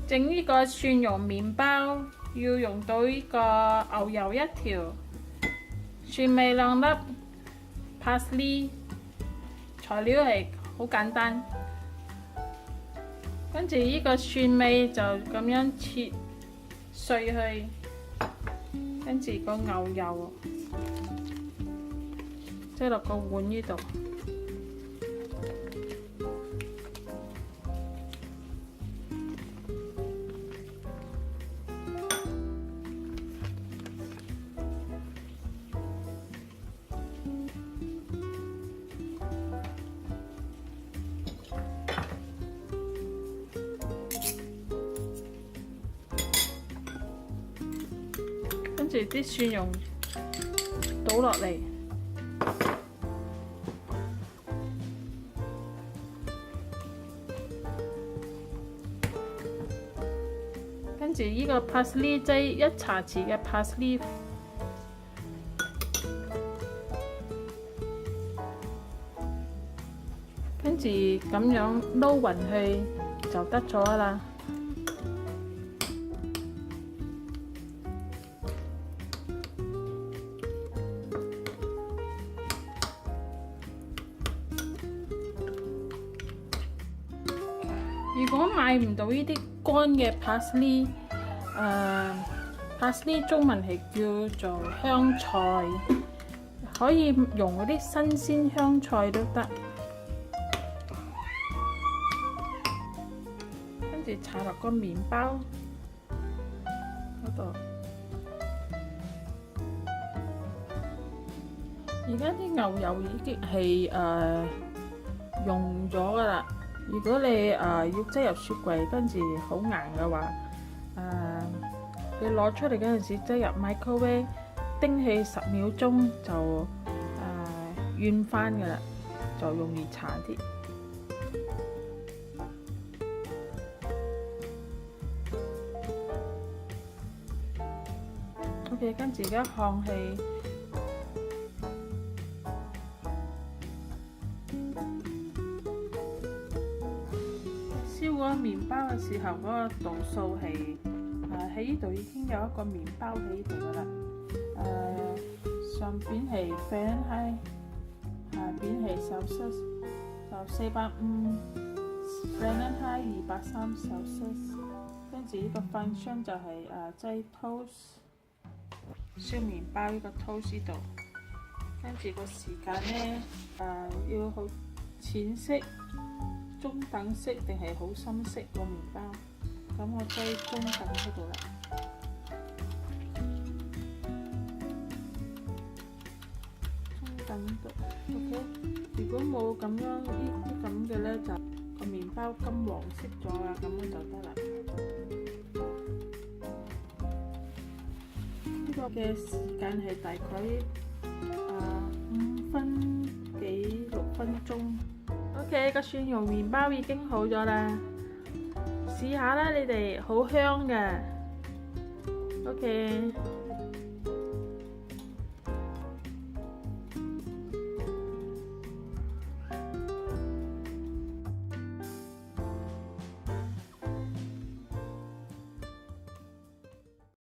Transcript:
整呢個蒜蓉麵包要用到呢個牛油1條，蒜味2粒 ，parsley。材料係好簡單，跟住呢個蒜味就咁樣切碎去，跟住個牛油擠落個碗呢度。跟住啲蒜蓉倒落嚟，跟住呢個 parsley 劑1茶匙嘅 parsley， 跟住咁樣撈勻去就得咗啦。如果買唔到呢啲乾嘅 parsley，parsley 中文係叫做香菜，可以用嗰啲新鮮香菜都得。跟住搽落個麵包嗰度。而家啲牛油已經係溶咗㗎啦。如果你要擠入雪櫃，跟住好硬嘅話，你攞出嚟嗰陣時擠入 microwave， 叮起10秒鐘就軟翻㗎啦，就容易搽啲。OK， 跟住而家放氣。燒嗰個麵包嘅時候，嗰個度數係喺呢度已經有一個麵包喺呢度噶啦。上邊係 Fahrenheit， 下邊係 Celsius， 就450 Fahrenheit 230 Celsius。跟住呢個 function 就係擠 toast 燒麵包呢個 toast 呢度。跟住個時間咧要好淺色、中等色定係好深色個麵包，咁我擠中等嗰度啦。中等度 ，OK。如果冇咁樣呢啲咁嘅咧，就個麵包金黃色咗啦，咁樣就得啦。呢個嘅時間係大概5分幾6分鐘。OK， 個蒜蓉麵包已經好咗啦，試下啦，你哋好香嘅。OK。